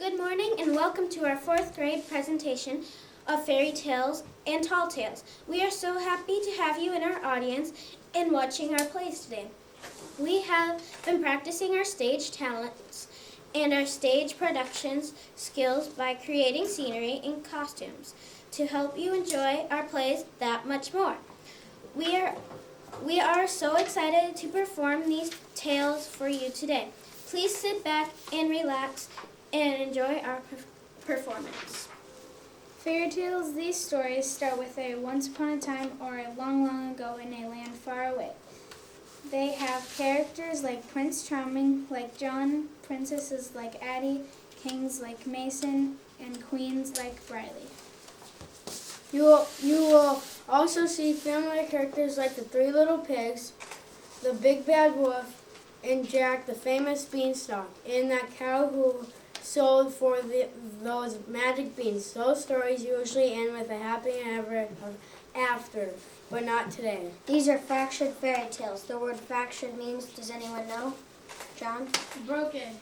Good morning and welcome to our 4th grade presentation of fairy tales and tall tales. We are so happy to have you in our audience and watching our plays today. We have been practicing our stage talents and our stage productions skills by creating scenery and costumes to help you enjoy our plays that much more. We are so excited to perform these tales for you today. Please sit back and relax and enjoy our performance. Fairy tales, these stories start with a once upon a time or a long, long ago in a land far away. They have characters like Prince Charming, like John, princesses like Addie, kings like Mason, and queens like Briley. You will also see family characters like the Three Little Pigs, the Big Bad Wolf, and Jack the famous beanstalk, and that cow who sold for those magic beans. Those stories usually end with a happy ever after, but not today. These are fractured fairy tales. The word fractured means, does anyone know? John? Broken.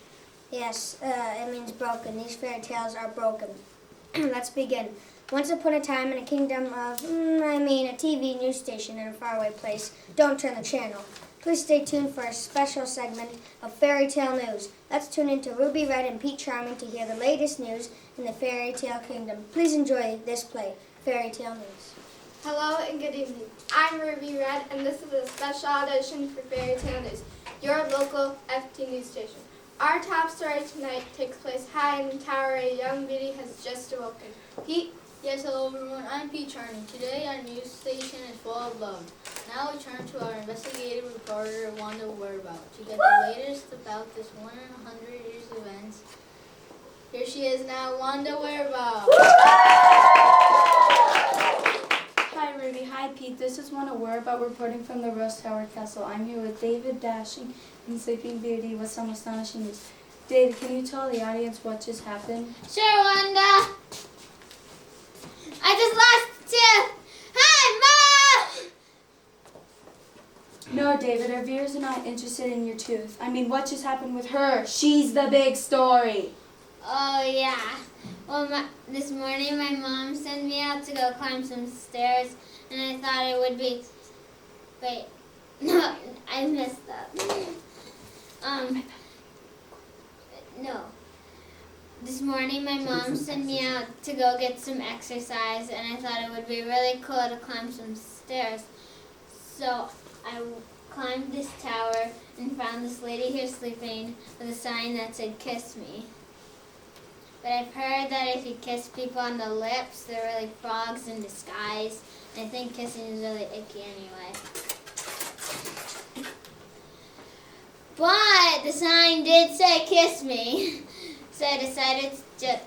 Yes, it means broken. These fairy tales are broken. Let's begin. Once upon a time in a kingdom of, a TV news station in a faraway place. Don't turn the channel. Please stay tuned for a special segment of Fairy Tale News. Let's tune into Ruby Red and Pete Charming to hear the latest news in the Fairy Tale Kingdom. Please enjoy this play, Fairy Tale News. Hello and good evening. I'm Ruby Red, and this is a special audition for Fairy Tale News, your local FT news station. Our top story tonight takes place high in the tower a young beauty has just awoken. Pete? Yes, hello everyone. I'm Pete Charming. Today our news station is full of love. Now we turn to our investigative reporter, Wanda Whereabout, to get the latest about this 1 in 100 years events. Here she is now, Wanda Whereabout. Hi Ruby, hi Pete. This is Wanda Whereabout reporting from the Rose Tower Castle. I'm here with David Dashing and Sleeping Beauty with some astonishing news. David, can you tell the audience what just happened? Sure, Wanda. I just lost a tooth. Hi, Mom! No, David, our viewers are not interested in your tooth. I mean, what just happened with her? She's the big story. Oh, yeah. Well, this morning my mom sent me out to go climb some stairs, and I thought it would be... Wait. No, I messed up. No. This morning my mom sent me out to go get some exercise, and I thought it would be really cool to climb some stairs. So I climbed this tower and found this lady here sleeping with a sign that said, "Kiss me." But I've heard that if you kiss people on the lips, they're really frogs in disguise. And I think kissing is really icky anyway. But the sign did say, "Kiss me." So I decided to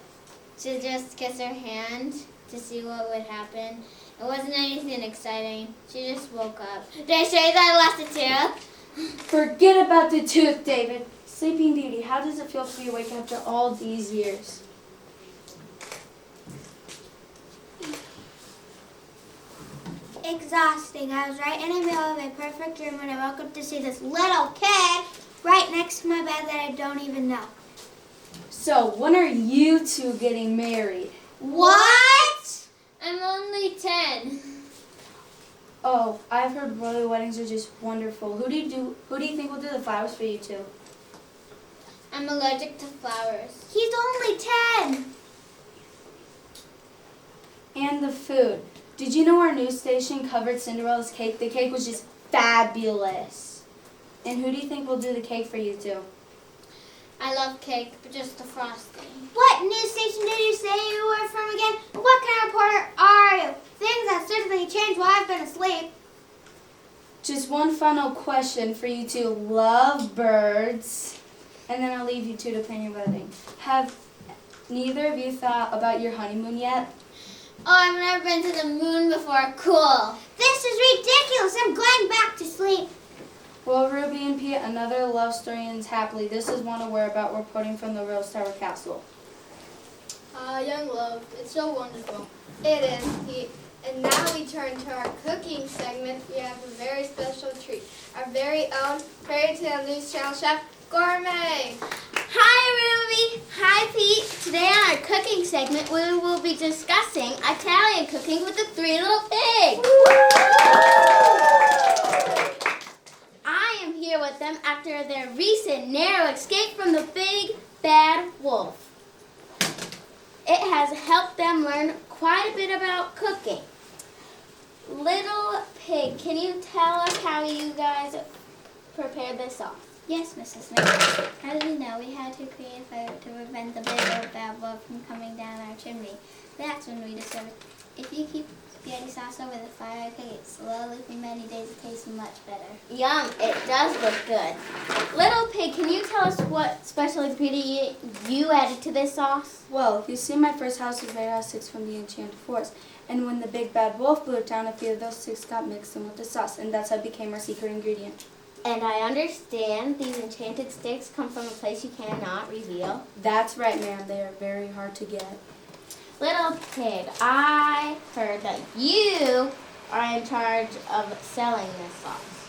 just kiss her hand to see what would happen. It wasn't anything exciting. She just woke up. Did I show you that I lost a tooth? Forget about the tooth, David. Sleeping Beauty, how does it feel to be awake after all these years? Exhausting. I was right in the middle of a perfect dream when I woke up to see this little kid right next to my bed that I don't even know. So, when are you two getting married? What? I'm only 10. Oh, I've heard royal weddings are just wonderful. Who do you think will do the flowers for you two? I'm allergic to flowers. He's only 10. And the food. Did you know our news station covered Cinderella's cake? The cake was just fabulous. And who do you think will do the cake for you two? I love cake, but just the frosting. What news station did you say you were from again? What kind of reporter are you? Things have certainly changed while I've been asleep. Just one final question for you two love birds, and then I'll leave you two to plan your wedding. Have neither of you thought about your honeymoon yet? Oh, I've never been to the moon before. Cool. This is ridiculous. I'm going back to sleep. Well, Ruby and Pete, another love story ends happily. This is Wanda Whereabout reporting from the Rose Tower Castle. Young love, it's so wonderful. It is, Pete. And now we turn to our cooking segment. We have a very special treat. Our very own Fairy Tale News Channel chef, Gourmet. Hi, Ruby. Hi, Pete. Today cooking segment, we will be discussing Italian cooking with the three little pigs. I am here with them after their recent narrow escape from the big bad wolf. It has helped them learn quite a bit about cooking. Little Pig, can you tell us how you guys prepared this sauce? Yes, Mrs. Smith. How did you know we had to create a fire to prevent the big old bad wolf from coming down our chimney? That's when we discovered if you keep spaghetti sauce over the fire, cook it slowly for many days, it tastes much better. Yum, it does look good. Little Pig, can you tell us what special ingredient you added to this sauce? Well, you see, my first house was made out of sticks from the enchanted forest. And when the big bad wolf blew it down, a few of those sticks got mixed in with the sauce, and that's how it became our secret ingredient. And I understand these enchanted sticks come from a place you cannot reveal. That's right, ma'am. They are very hard to get. Little Pig, I heard that you are in charge of selling this sauce.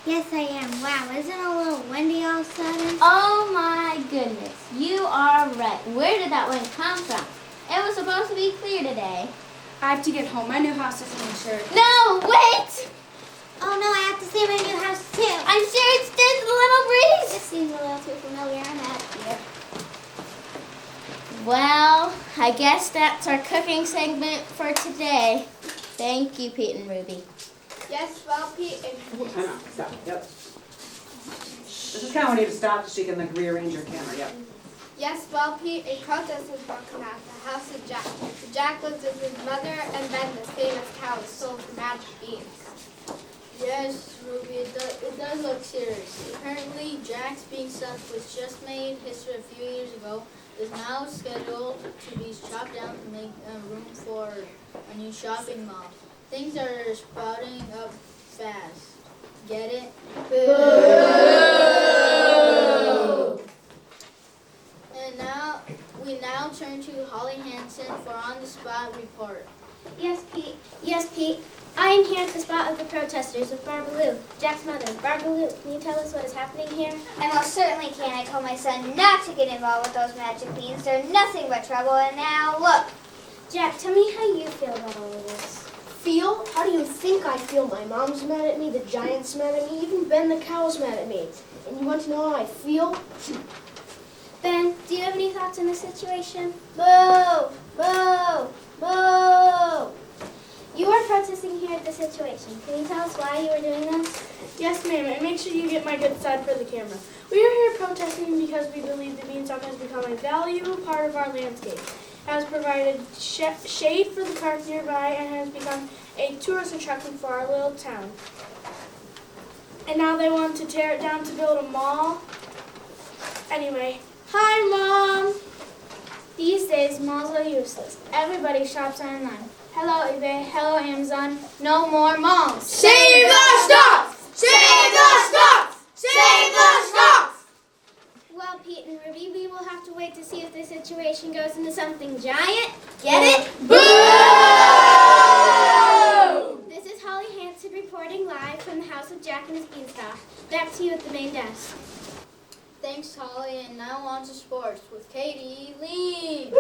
Yes, I am. Wow, isn't it a little windy all of a sudden? Oh my goodness, you are right. Where did that wind come from? It was supposed to be clear today. I have to get home. My new house isn't insured. No, wait! Oh no, I have to see my new house too. I'm sure it's just a little breeze. This seems a little too familiar. I'm out of here. Well, I guess that's our cooking segment for today. Thank you, Pete and Ruby. Yes, well, Pete. Time out. Stop. Yep. This is kind of when you need to stop so you can rearrange your camera. Yep. Yes, well, Pete, a protest has broken out at the house of Jack. Jack lives with his mother and Ben, the famous cow, is sold for magic beans. Yes, Ruby, it does look serious. Apparently, Jack's bean stuff was just made history a few years ago. Is now scheduled to be chopped down to make room for a new shopping mall. Things are sprouting up fast. Get it? Boo! And we now turn to Holly Hansen for on-the-spot report. Yes, Pete. I am here at the spot of the protesters with Barbaloo, Jack's mother. Barbaloo, can you tell us what is happening here? I most certainly can. I told my son not to get involved with those magic beans. They're nothing but trouble, and now look. Jack, tell me how you feel about all of this. Feel? How do you think I feel? My mom's mad at me, the giant's mad at me, even Ben the cow's mad at me. And you want to know how I feel? Ben, do you have any thoughts on the situation? Boo! Boo! Boo! You are protesting here at the situation. Can you tell us why you are doing this? Yes, ma'am, and make sure you get my good side for the camera. We are here protesting because we believe the beanstalk has become a valuable part of our landscape, has provided shade for the park nearby, and has become a tourist attraction for our little town. And now they want to tear it down to build a mall. Anyway, hi, Mom! These days, malls are useless. Everybody shops online. Hello, eBay. Hello, Amazon. No more malls. Save the stocks! Save the stocks! Save the stocks! Well, Pete and Ruby, we will have to wait to see if the situation goes into something giant. Get it? Boo! This is Holly Hansen reporting live from the house of Jack and his beanstalk. Back to you at the main desk. Thanks, Holly, and now on to sports with Katie Lee.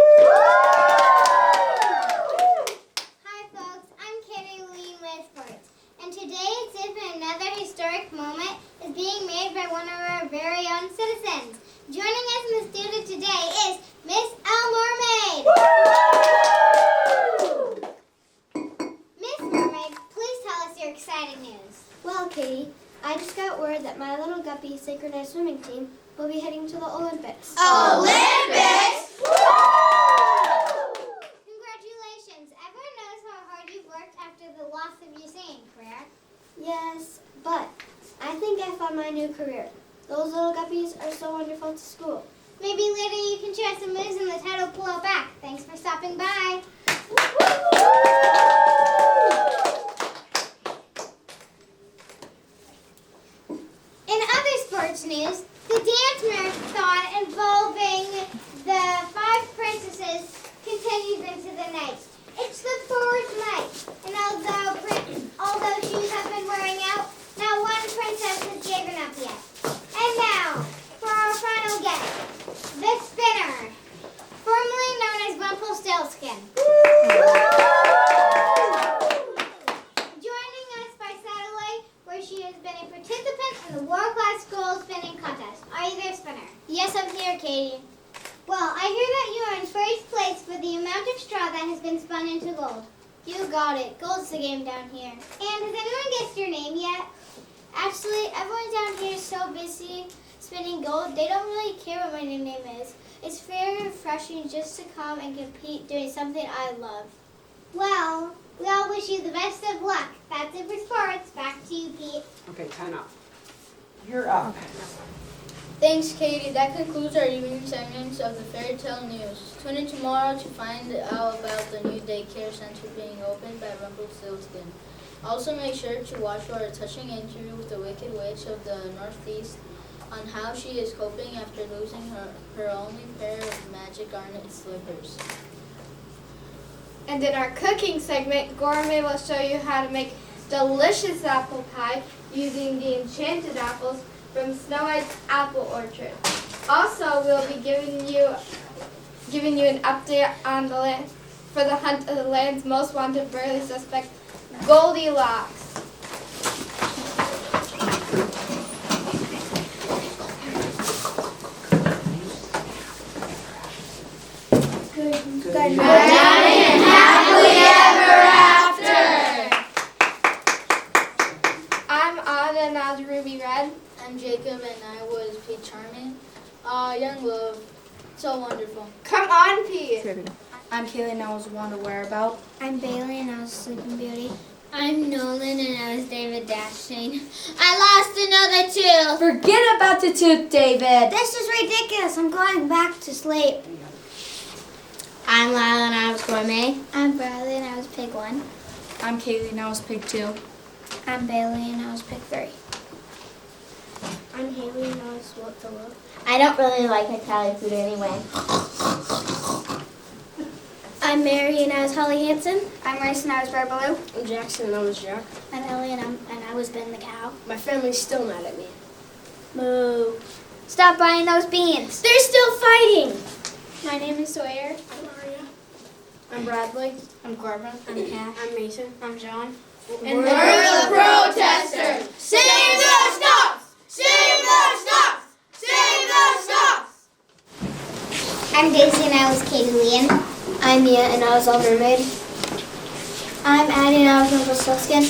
Hi folks, I'm Katie Lee with Sports, and today it's if another historic moment is being made by one of our very own citizens. Joining us in the studio today is Miss Elle Mermaid. Miss Mermaid, please tell us your exciting news. Well, Katie, I just got word that my little guppy synchronized swimming team will be heading to the Olympics. Olympics! Congratulations! Everyone knows how hard you've worked after the loss of your singing career. Yes, but I think I found my new career. Those little guppies are so wonderful to school. Maybe later you can share some moves in the title Pull It Back. Thanks for stopping by. In other sports news, the dance marathon involving the 5 princesses continues into the night. It's the 4th night, and although shoes have been wearing out, not one princess has given up yet. And now, for our final guest, the spinner, formerly Katie. Well, I hear that you are in first place for the amount of straw that has been spun into gold. You got it. Gold's the game down here. And has anyone guessed your name yet? Actually, everyone down here is so busy spinning gold, they don't really care what my new name is. It's very refreshing just to come and compete doing something I love. Well, we all wish you the best of luck. That's it for sports. Back to you, Pete. Okay, time out. You're up. Thanks, Katie. That concludes our evening segments of the Fairy Tale News. Tune in tomorrow to find out about the new daycare center being opened by Rumpelstiltskin. Also, make sure to watch our touching interview with the Wicked Witch of the Northeast on how she is coping after losing her only pair of magic garnet slippers. And in our cooking segment, Gourmet will show you how to make delicious apple pie using the enchanted apples from Snow White's apple orchard. Also, we'll be giving you an update on the land for the hunt of the land's most wanted burly suspect, Goldilocks. Good night and happily ever after. I'm Anna and I was Ruby Red. I'm Jacob and I was Pete Charming. Young love, so wonderful. Come on, Pete. I'm Kaylee and I was Wanda Whereabout. I'm Bailey and I was Sleeping Beauty. I'm Nolan and I was David Dashing. I lost another tooth. Forget about the tooth, David. This is ridiculous. I'm going back to sleep. I'm Lila and I was Gourmet. I'm Bradley and I was Pig 1. I'm Kaylee and I was Pig 2. I'm Bailey and I was Pig 3. I'm Haley and I was What the Love. I don't really like Italian food anyway. I'm Mary and I was Holly Hansen. I'm Rice and I was Barbaloo. I'm Jackson and I was Jack. I'm Ellie and I was Ben the cow. My family's still mad at me. Moo. Stop buying those beans. They're still fighting. My name is Sawyer. I'm Maria. I'm Bradley. I'm Corbin. I'm Kat. I'm Mason. I'm John. And we're the protesters. Save the stumps! Save the stumps! Save the stumps! I'm Daisy and I was Katie Leanne. I'm Mia and I was All Mermaid. I'm Addie and I was Rumpelstiltskin.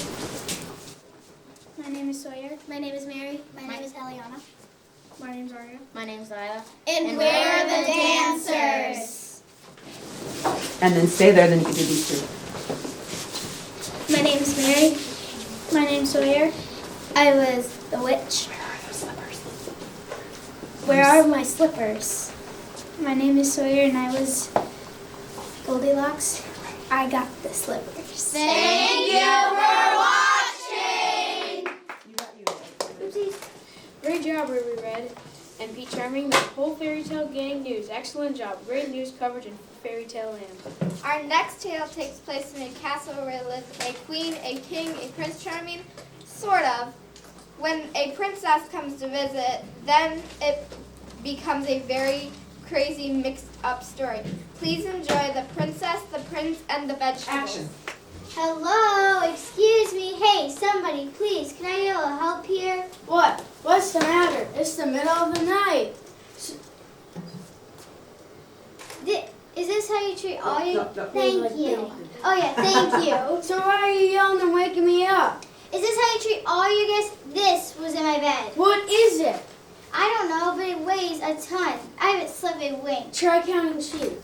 My name is Sawyer. My name is Mary. My name is Eliana. My name's Aria. My name's Lila. And we're the dancers. And then stay there, then you can do these two. My name's Mary. My name's Sawyer. I was the witch. Where are those slippers? Where are my slippers? My name is Sawyer and I was Goldilocks. I got the slippers. Thank you for watching. You got you. Oopsies. Great job, Ruby Red. And Pete Charming, the whole Fairy Tale Gang News. Excellent job. Great news coverage in Fairy Tale Land. Our next tale takes place in a castle where lives a queen, a king, a Prince Charming, sort of. When a princess comes to visit, then it becomes a very crazy mixed up story. Please enjoy The Princess, the Prince, and the Vegetables. Action. Hello, excuse me. Hey, somebody, please, can I get a little help here? What? What's the matter? It's the middle of the night. Is this how you treat all your... No. Thank you. Oh yeah, thank you. So why are you yelling and waking me up? Is this how you treat all your guests? This was in my bed. What is it? I don't know, but it weighs a ton. I haven't slept a wink. Try counting sheep.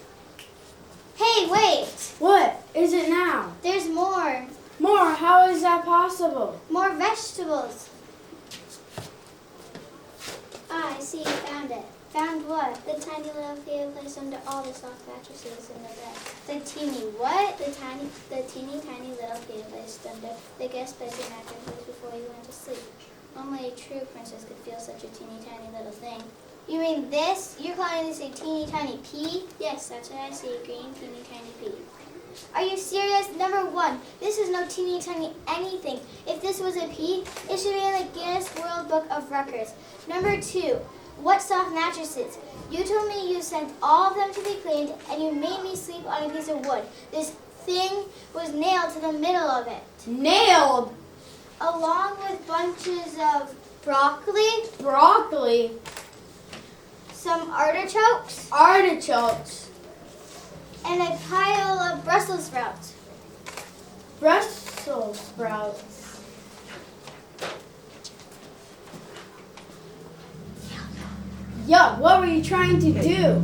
Hey, wait. What is it now? There's more. More? How is that possible? More vegetables. Ah, I see, you found it. Found what? The tiny little feeder placed under all the soft mattresses in the bed. The teeny what? The teeny tiny little feeder placed under the guest bedroom mattresses before you went to sleep. Only a true princess could feel such a teeny tiny little thing. You mean this? You're calling this a teeny tiny pea? Yes, that's what I see, a green teeny tiny pea. Are you serious? Number one, this is no teeny tiny anything. If this was a pea, it should be in the Guinness World Book of Records. Number two, what soft mattresses? You told me you sent all of them to be cleaned and you made me sleep on a piece of wood. This thing was nailed to the middle of it. Nailed? Along with bunches of broccoli. Broccoli? some artichokes, Artichokes. and a pile of Brussels sprouts. Brussels sprouts. Yuck, what were you trying to do?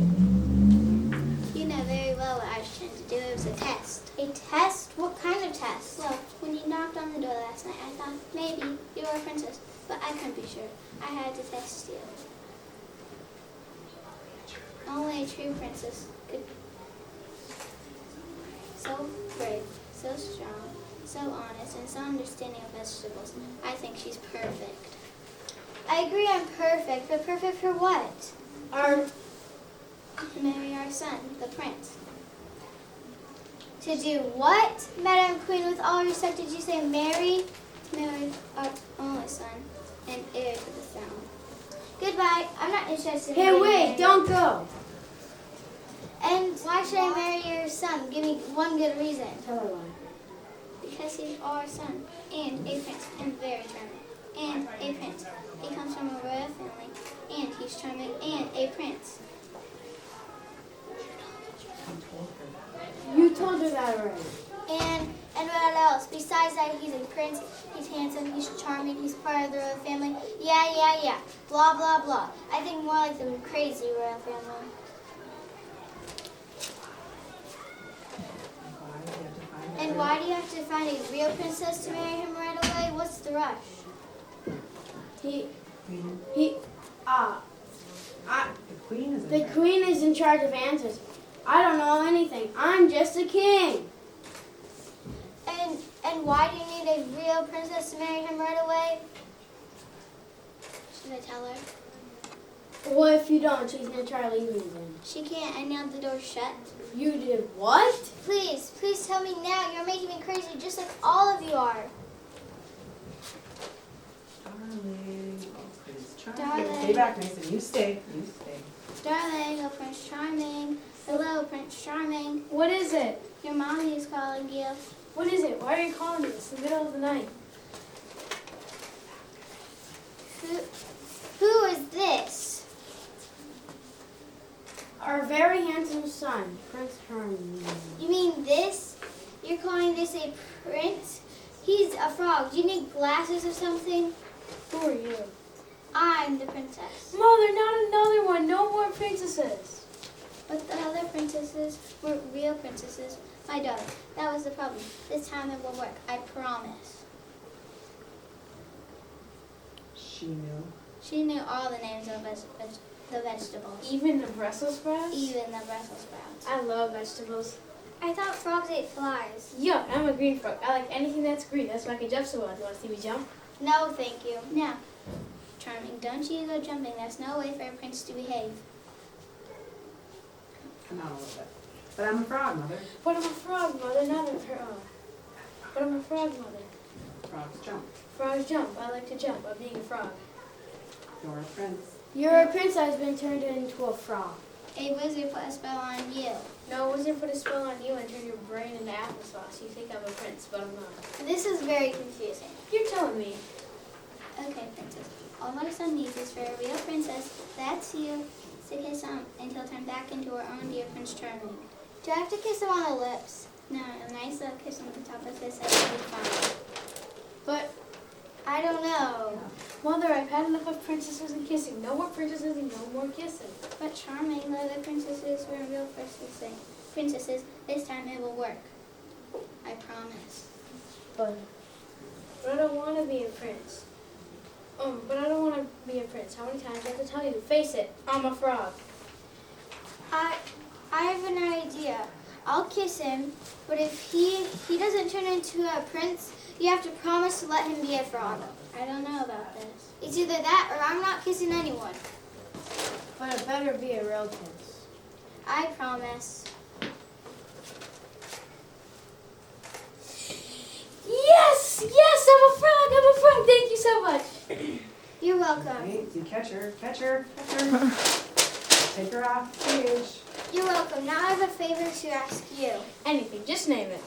You know very well what I was trying to do. It was a test. A test? What kind of test? Well, when you knocked on the door last night, I thought maybe you were a princess, but I couldn't be sure. I had to test you. Only a true princess could. So brave, so strong, so honest, and so understanding of vegetables. I think she's perfect. I agree I'm perfect, but perfect for what? To marry our son, the prince. To do what, Madam Queen, with all respect, did you say marry? To marry our only son and heir to the throne. Goodbye, I'm not interested in Hey, getting wait, married. don't go. And why should I marry your son? Give me one good reason. Tell her why. Because he's our son, and a prince, and very charming, and a prince. He comes from a royal family, and he's charming, and a prince. You told her that already. And what else? Besides that, he's a prince, he's handsome, he's charming, he's part of the royal family. Yeah. Blah, blah, blah. I think more like the crazy royal family. And why do you have to find a real princess to marry him right away? What's the rush? The Queen is in The charge. queen is in charge of answers. I don't know anything. I'm just a king. And why do you need a real princess to marry him right away? Should I tell her? Well, if you don't, she's gonna try leaving then. She can't. I nailed the door shut. You did what? Please tell me now. You're making me crazy just like all of you are. Darling, oh, Prince Charming. Darling. Stay back, Mason. You stay. Darling, oh Prince Charming. Hello, Prince Charming. What is it? Your mommy is calling you. What is it? Why are you calling me? It's the middle of the night. Who is this? Our very handsome son, Prince Charming. You mean this? You're calling this a prince? He's a frog. Do you need glasses or something? Who are you? I'm the princess. Mother, not another one. No more princesses. But the other princesses were real princesses. My daughter, that was the problem. This time it will work. I promise. She knew. She knew all the names of the vegetables. Even the Brussels sprouts? Even the Brussels sprouts. I love vegetables. I thought frogs ate flies. Yuck, I'm a green frog. I like anything that's green. That's why I can jump so well. Do you want to see me jump? No, thank you. Now, Charming, don't you go jumping. That's no way for a prince to behave. Not a little bit. But I'm a frog, Mother. But I'm a frog, Mother, not a frog. But I'm a frog, Mother. Frogs jump. Frogs jump. I like to jump. I'm being a frog. You're a prince. You're a prince that has been turned into a frog. A wizard put a spell on you. No, a wizard put a spell on you and turned your brain into applesauce. You think I'm a prince, but I'm not. This is very confusing. You're telling me. Okay, princess. All my son needs is for a real princess, that's you, to kiss him until turned back into her own dear Prince Charming. Do I have to kiss him on the lips? No, a nice little kiss on the top of his head will be fine. But, I don't know. Mother, I've had enough of princesses and kissing. No more princesses and no more kissing. But Charming, the other princesses were real princesses. This time it will work. I promise. But I don't want to be a prince. But I don't want to be a prince. How many times do I have to tell you? Face it, I'm a frog. I have an idea. I'll kiss him, but if he doesn't turn into a prince, you have to promise to let him be a frog. I don't know about this. It's either that or I'm not kissing anyone. But it better be a real prince. I promise. Yes, I'm a frog. Thank you so much. You're welcome. Right? You catch her. Take her off the cage. You're welcome. Now I have a favor to ask you. Anything, just name it.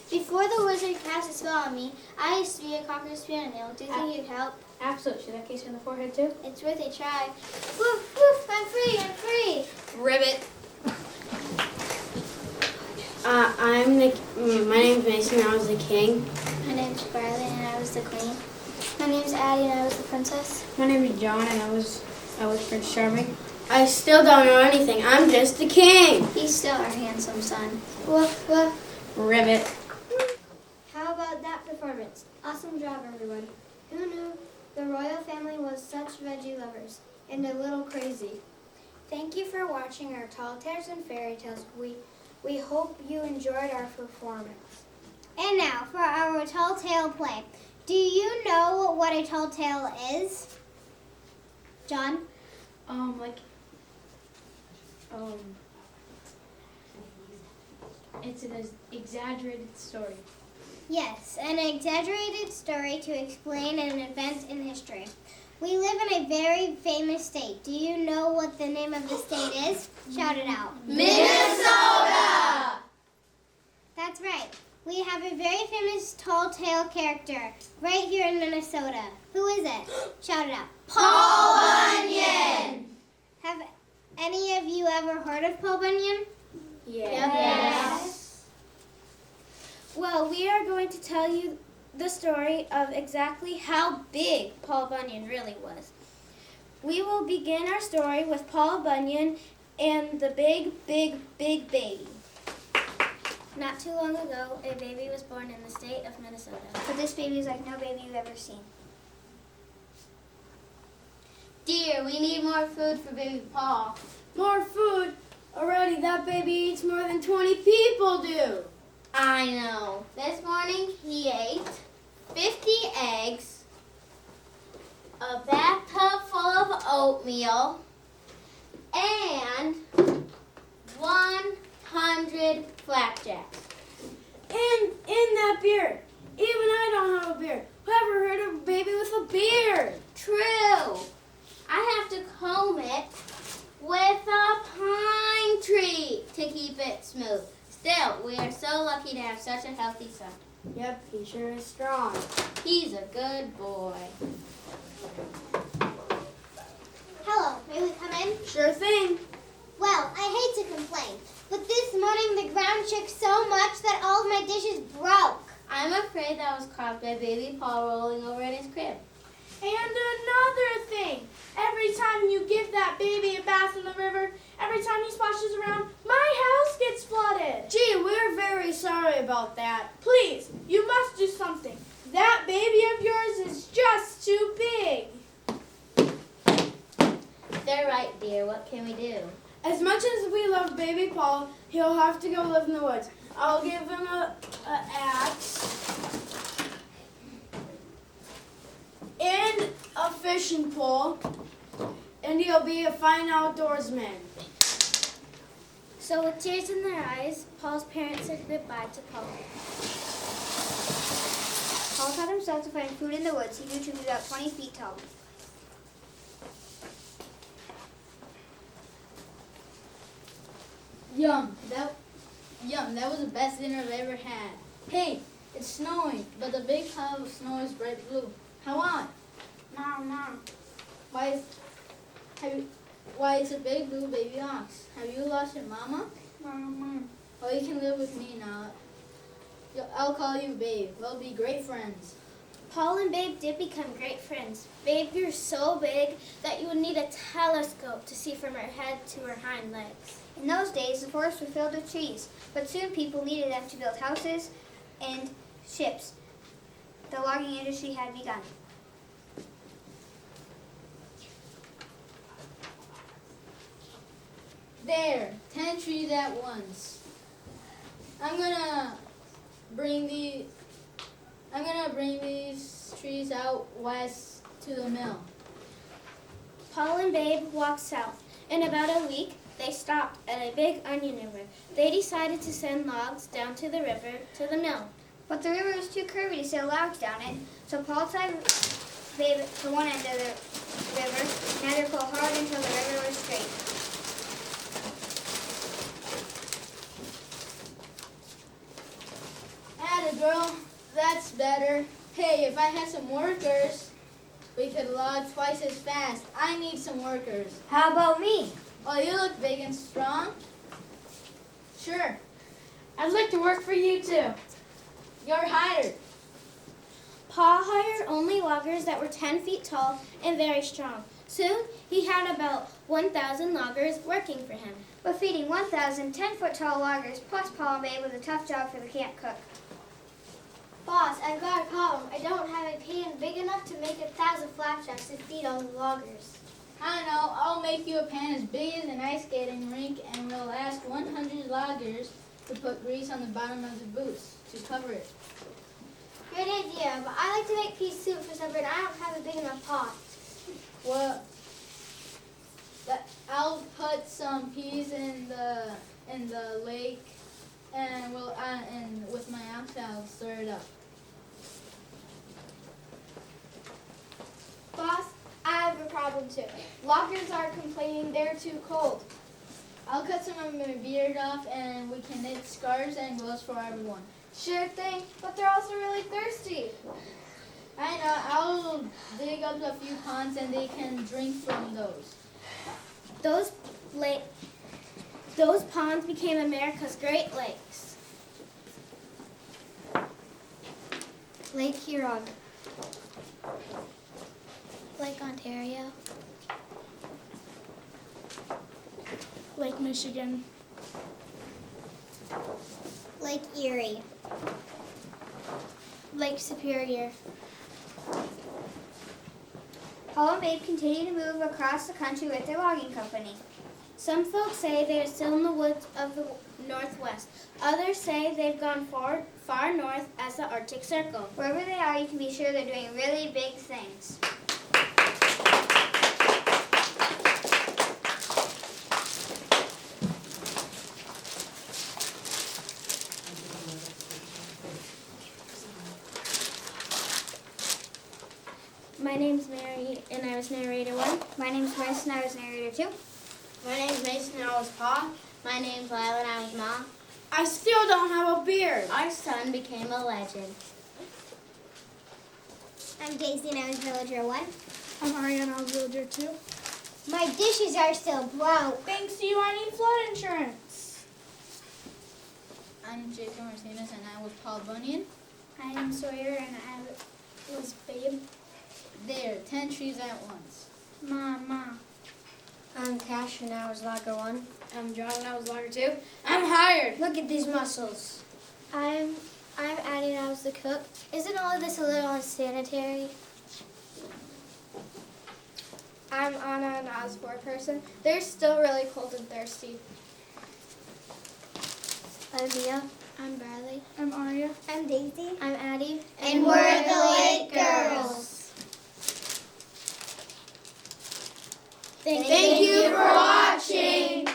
Before the wizard cast a spell on me, I used to be a cocker spaniel. Do you think you'd help? Half so. Should that case in the forehead too? It's worth a try. Woof, woof, I'm free, I'm free. Ribbit. My name's Mason, I was the king. My name's Barley and I was the queen. My name's Addie and I was the princess. My name is John and I was Prince Charming. I still don't know anything, I'm just the king. He's still our handsome son. Woof, woof. Ribbit. How about that performance? Awesome job, everybody. Who knew the royal family was such veggie lovers and a little crazy? Thank you for watching our Tall Tales and Fairy Tales. We hope you enjoyed our performance. And now for our tall tale play. Do you know what a tall tale is? John? It's an exaggerated story. Yes, an exaggerated story to explain an event in history. We live in a very famous state. Do you know what the name of the state is? Shout it out. Minnesota! That's right. We have a very famous tall tale character right here in Minnesota. Who is it? Shout it out. Paul Bunyan! Have any of you ever heard of Paul Bunyan? Yes. Well, we are going to tell you the story of exactly how big Paul Bunyan really was. We will begin our story with Paul Bunyan and the big, big, big baby. Not too long ago, a baby was born in the state of Minnesota. But this baby is like no baby you've ever seen. Dear, we need more food for baby Paul. More food? Already that baby eats more than 20 people do. I know. This morning he ate 50 eggs, a bathtub full of oatmeal, and 100 flapjacks. And that beard. Even I don't have a beard. Who ever heard of a baby with a beard? True. I have to comb it with a pine tree to keep it smooth. Still, we are so lucky to have such a healthy son. Yep, he sure is strong. He's a good boy. Hello, may we come in? Sure thing. Well, I hate to complain, but this morning the ground shook so much that all of my dishes broke. I'm afraid that was caused by baby Paul rolling over in his crib. And another thing, every time you give that baby a bath in the river, every time he splashes around, my house gets flooded. Gee, we're very sorry about that. Please, you must do something. That baby of yours is just too big. They're right, dear. What can we do? As much as we love baby Paul, he'll have to go live in the woods. I'll give him a axe and a fishing pole, and he'll be a fine outdoorsman. So with tears in their eyes, Paul's parents said goodbye to Paul. Paul taught himself to find food in the woods. He grew to be about 20 feet tall. Yum, that was the best dinner I've ever had. Hey, it's snowing, but the big cloud of snow is bright blue. How on? Mom. Why is a big blue baby ox? Have you lost your mama? Mom. Well, you can live with me now. I'll call you Babe. We'll be great friends. Paul and Babe did become great friends. Babe grew so big that you would need a telescope to see from her head to her hind legs. In those days, the forests were filled with trees, but soon people needed them to build houses and ships. The logging industry had begun. There, 10 trees at once. I'm gonna bring these trees out west to the mill. Paul and Babe walked south. In about a week, they stopped at a big onion river. They decided to send logs down to the river to the mill. But the river was too curvy to sail logs down it, so Paul tied Babe to one end of the river and had her pull hard until the river was straight. Atta girl, that's better. Hey, if I had some workers, We could log twice as fast. I need some workers. How about me? Oh, you look big and strong. Sure, I'd like to work for you too. you're hired. Paul hired only loggers that were 10 feet tall and very strong. Soon, he had about 1,000 loggers working for him. But feeding 1,000 10-foot-tall loggers plus Paul and Babe was a tough job for the camp cook. Boss, I've got a problem. I don't have a pan big enough to make 1,000 flapjacks to feed all the loggers. I know, I'll make you a pan as big as an ice skating rink, and we'll ask 100 loggers to put grease on the bottom of the boots to cover it. Great idea, but I like to make pea soup for supper and I don't have a big enough pot. Well, I'll put some peas in the lake, and with my axe I'll stir it up. Boss, I have a problem too. Loggers are complaining they're too cold. I'll cut some of my beard off, and we can knit scarves and gloves for everyone. Sure thing, but they're also really thirsty. I know, I'll dig up a few ponds and they can drink from those. Those ponds became America's Great Lakes. Lake Huron. Lake Ontario. Lake Michigan. Lake Erie. Lake Superior. Paul and Babe continued to move across the country with their logging company. Some folks say they are still in the woods of the Northwest. Others say they've gone far north as the Arctic Circle. Wherever they are, you can be sure they're doing really big things. My name's Mary, and I was narrator 1. My name's Mason, I was narrator 2. My name's Mason, I was Pa. My name's Lila and I was Ma. I still don't have a beard. Our son became a legend. I'm Daisy and I was villager 1. I'm Ariana, I was villager 2. My dishes are still broke. Thanks to you, I need flood insurance. I'm Jason Martinez, and I was Paul Bunyan. I am Sawyer and I was Babe. There, 10 trees at once. Ma. I'm Cash and I was logger 1. I'm John and I was logger 2. I'm hired. Look at these muscles. I'm Addie and I was the cook. Isn't all of this a little unsanitary? I'm Anna, and I was 4 person. They're still really cold and thirsty. I'm Mia. I'm Bradley. I'm Aria. I'm Daisy. I'm Addie. And we're the Lake Girls. Thank you for watching.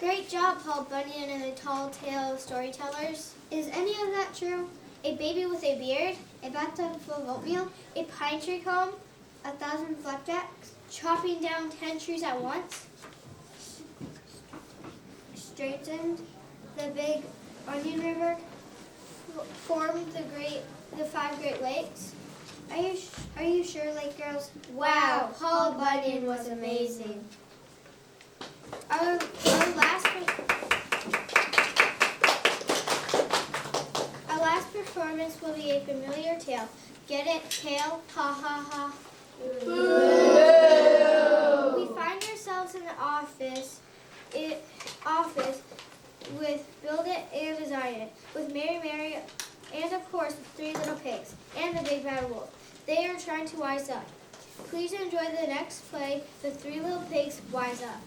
Great job, Paul Bunyan and the Tall Tale Storytellers. Is any of that true? A baby with a beard, a bathtub full of oatmeal, a pine tree comb, 1,000 flapjacks, chopping down 10 trees at once, straightened the big onion river, formed the 5 Great Lakes. Are you sure, Lake Girls? Wow, Paul Bunyan was amazing. Our last performance will be a familiar tale. Get it? Tale? Ha ha ha. Boo! We find ourselves in the office with Build It and Design It, with Mary, and of course the 3 little pigs, and the big bad wolf. They are trying to wise up. Please enjoy the next play, The 3 Little Pigs Wise Up.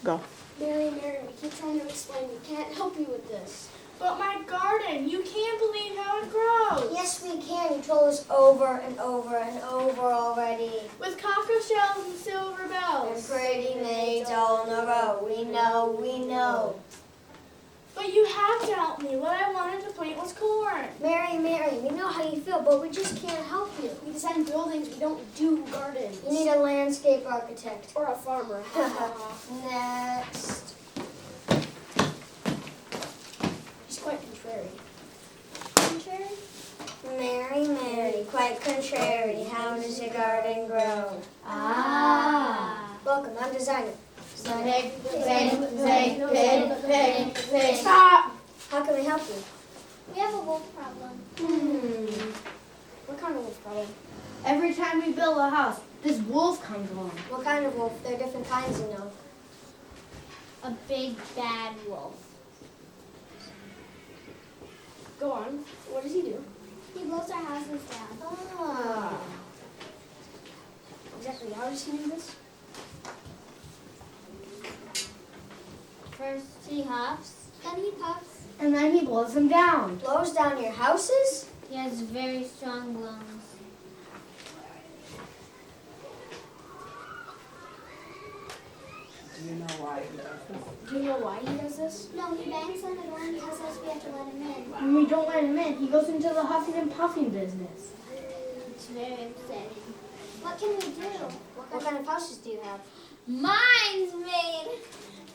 Go. Mary, we keep trying to explain. We can't help you with this. But my garden, you can't believe how it grows. Yes, we can. You told us over and over and over already. With cockle shells and silver bells. And pretty maids all in a row. We know. But you have to help me. What I wanted to plant was corn. Mary, we know how you feel, but we just can't help you. We design buildings, we don't do gardens. You need a landscape architect. Or a farmer. Next. He's quite contrary. picture? Mary, Mary, quite contrary, how does your garden grow? Welcome, I'm designer. Pig, pig. Stop! How can we help you? We have a wolf problem. What kind of wolf problem? Every time we build a house, this wolf comes along. What kind of wolf? There are different kinds, you know. A big bad wolf. Go on. What does he do? He blows our houses down. Exactly. How does he do this? First he huffs. Then he puffs. And then he blows them down. Blows down your houses? He has very strong lungs. Do you know why he does this? Do you know why he does this? No, he bangs on the door and tells us we have to let him in. When we don't let him in, he goes into the huffing and puffing business. It's very upsetting. What can we do? What kind of houses do you have? Mine's made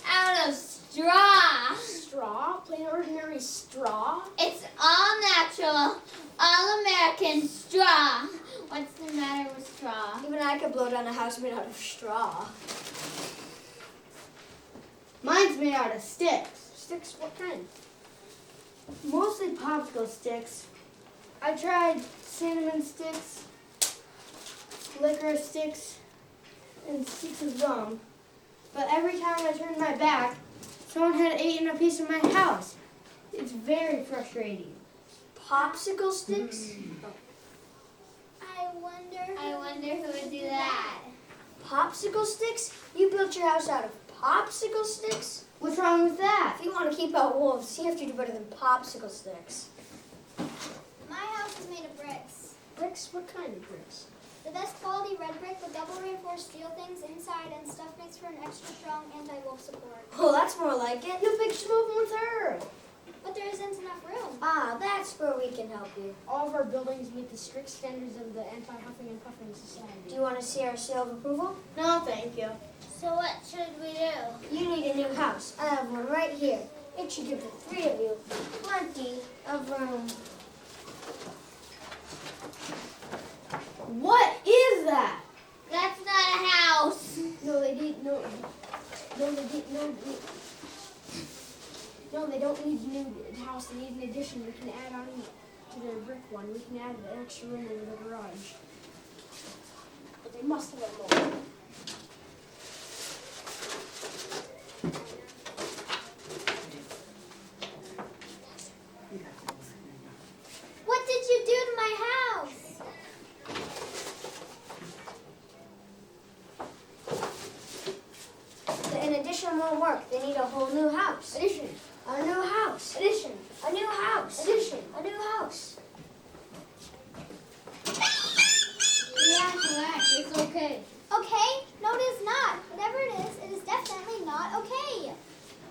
out of straw. Straw? Plain ordinary straw? It's all natural, all American straw. What's the matter with straw? Even I could blow down a house made out of straw. Mine's made out of sticks. Sticks? What kind? Mostly popsicle sticks. I tried cinnamon sticks, licorice sticks, and sticks of gum. But every time I turned my back, someone had eaten a piece of my house. It's very frustrating. Popsicle sticks? I wonder Who would do that? Popsicle sticks? You built your house out of popsicle sticks? What's wrong with that? If you want to keep out wolves, you have to do better than popsicle sticks. my house is made of bricks. Bricks? What kind of bricks? The best quality red brick with double reinforced steel things inside and stuff mixed for an extra strong anti-wolf support. Well, that's more like it. You fix them open with her. But there isn't enough room. Ah, that's where we can help you. All of our buildings meet the strict standards of the Anti-Huffing and Puffing Society. Do you want to see our seal of approval? No, thank you. So what should we do? You need a new house. I have one right here. It should give the three of you plenty of room. What is that? That's not a house. No, they need no. No, they don't need a new house. They need an addition. We can add on to their brick one. We can add an extra room in the garage. But they must have a mold. What did you do to my house? In addition, won't work. They need a whole new house. Addition. A new house. Addition. A new house. Addition. A new house. Relax, relax. It's okay. Okay? No, it is not. Whatever it is definitely not okay.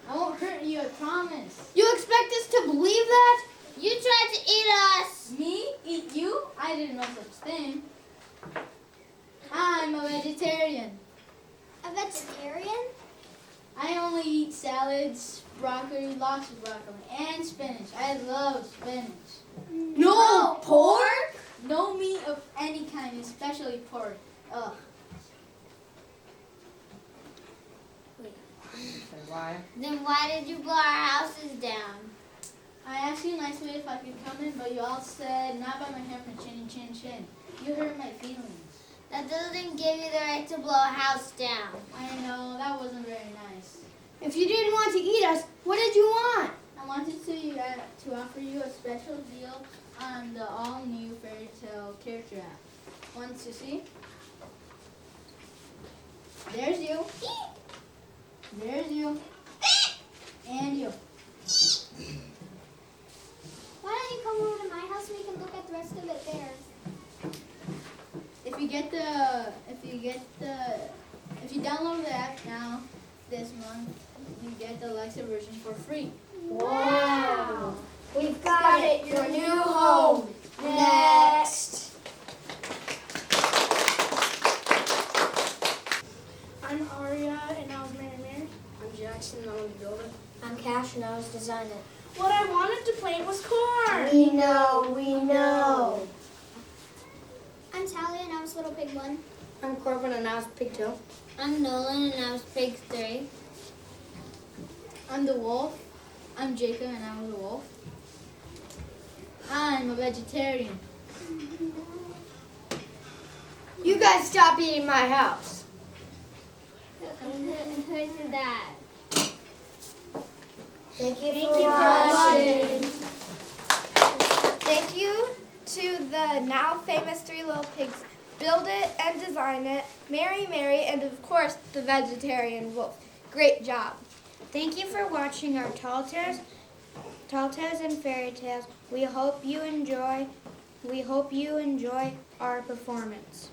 I won't hurt you, I promise. You expect us to believe that? You tried to eat us. Me? Eat you? I did no such thing. I'm a vegetarian. A vegetarian? I only eat salads, broccoli, lots of broccoli, and spinach. I love spinach. No pork? No meat of any kind, especially pork. Ugh. Say why? Then why did you blow our houses down? I asked you nicely if I could come in, but you all said, not by my hair, my chin, chin, chin. You hurt my feelings. That doesn't give you the right to blow a house down. I know, that wasn't very nice. If you didn't want to eat us, what did you want? I wanted to offer you a special deal on the all-new fairy tale character app. Want to see? There's you. There's you. And you. Why don't you come over to my house and we can look at the rest of it there? If you download the app now, this month, you get the Alexa version for free. Wow. We've got it. Your new home. Next. I'm Aria, and I was Mary Mary. I'm Jackson, and I was the builder. I'm Cash and I was designer. What I wanted to plant was corn. We know. I'm Sally and I was Little Pig 1. I'm Corbin and I was Pig 2. I'm Nolan and I was Pig 3. I'm the wolf. I'm Jacob and I was a wolf. I'm a vegetarian. You guys stop eating my house. Who's that? Thank you Thank for you for watching. Thank you to the now famous Three Little Pigs. Build it and design it. Mary, and of course the vegetarian wolf. Great job. Thank you for watching our Tall Tales and Fairy Tales. We hope you enjoy our performance.